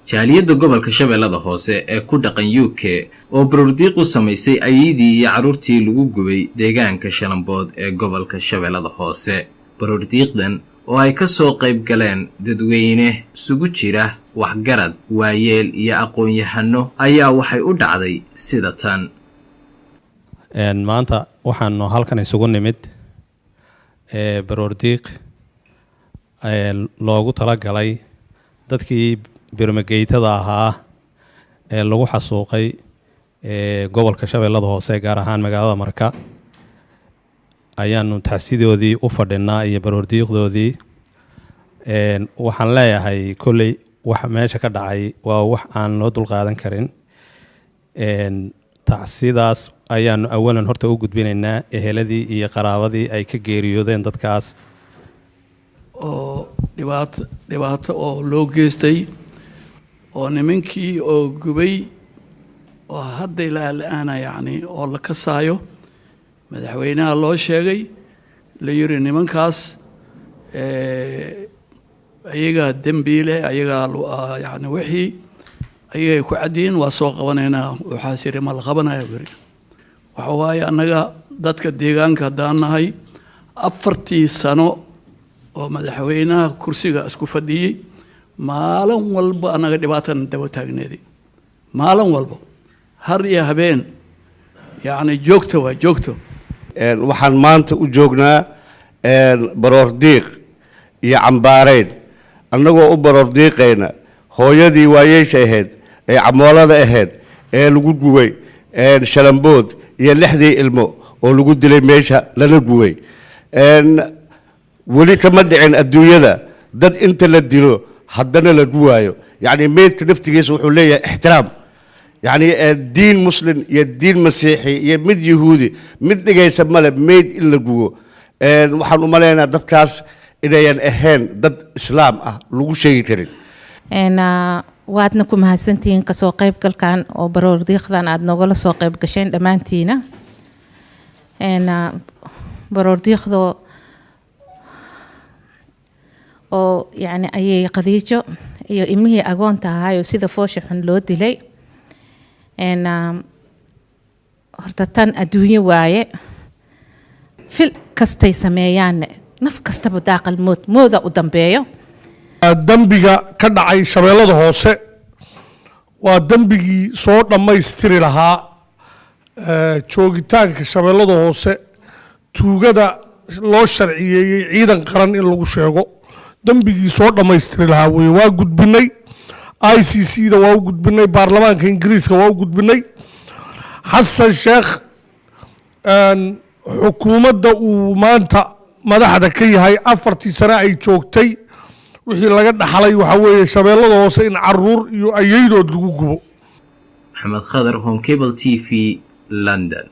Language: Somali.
jaaliyadda gobolka Shabeellada Hoose ee ku dhaqan UK oo baroordiiq u samaysay ayidii iyo carruurtii lagu gubay deegaanka Shalambood ee gobolka Shabeellada Hoose. Baroordiiqdan oo ay ka soo qayb galeen dadweyne isugu jira waxgarad, waayeel iyo aqoon-yahano ayaa waxay u dhacday sida tan. maanta waxaan halkan isugu nimid baroordiiq loogu talagalay dadkii birmageytada ahaa ee lagu xasuuqay gobolka Shabeellada Hoose gaar ahaan magaalada Marka ayaanu taasidoodii u fadhinaa iyo baroordiiqdoodii waxaan leeyahay kulay wax meesha ka dhacay waa wax aan loo dul qaadan karin taasidaas ayaanu awalan horta u gudbinaynaa eheladii iyo qaraabadii ay ka geeriyoodeen dadkaas oo dhibaato oo loo geystay oo nimankii oo gubay oo hadda ilaa la'aana yacni oo la kasaayo madaxweynaha loo sheegay la yiri nimankaas ayaga dambiile ayaga yacni wixii ayay ku cadeen waa soo qabanayna waxa siri ma la qabanayo bari waxa waaye annaga dadka deegaanka daanahay 4 sano oo madaxweynaha kursiga isku fadhiyay maalin walba anaga dhibaatan daba taagneeday maalin walba har iyo habeen yacni joogto waxaan maanta u joognaa baroordiiq iyo cambaareyn annagoo u baroordiiqayna hooyadii waayeesha ahayd ee camoolada ahayd ee lagu gubay Shalambood iyo 6 ilmo oo lagu dilay meesha lana gubay wali kama dhicin adduunyada dad inta la dilo haddana la guwaayo yani meedka naftigiisa wuxuu leeyahay ixtiraam يعني الدين مسلم يا الدين مسيحي يا مد يهودي مد جايس ماله ميد إلا جوا وحنا مالنا ضد كاس إذا ينهن ضد إسلام لو شيء كريم. أنا وعدناكم هالسنتين كسوقيب كل كان أو برور ديخذان عدنا ولا سوقيب كشين دمانتينا. أنا برور ديخذو أو يعني أي قضية إمي أقون تهاي وسيد فوش حنلود لي. أنا هرتان أدوية واي في الكستي سميان نف كستب داق الموت موذا قدام بيو دمبيغا كدعي شبيلada hoose waa dambigii soo dhameystiri lahaa joogitaanka shabeellada hoose tuugada loo sharciyeeyay ciidan qaran in lagu sheego dambigii soo dhameystiri lahaa way waa gudbinay ICC da waa u gudbinay baarlamaanka Ingiriiska waa u gudbinay Xasan Sheekh xukuumadda uu maanta madaxda ka yahay 4 sano ay joogtay wixii laga dhaxlay waxa weeye shabeellada hoose in caruur iyo ayaydood lagu gubo. Maxamed Khadar, Home Cable TV, London.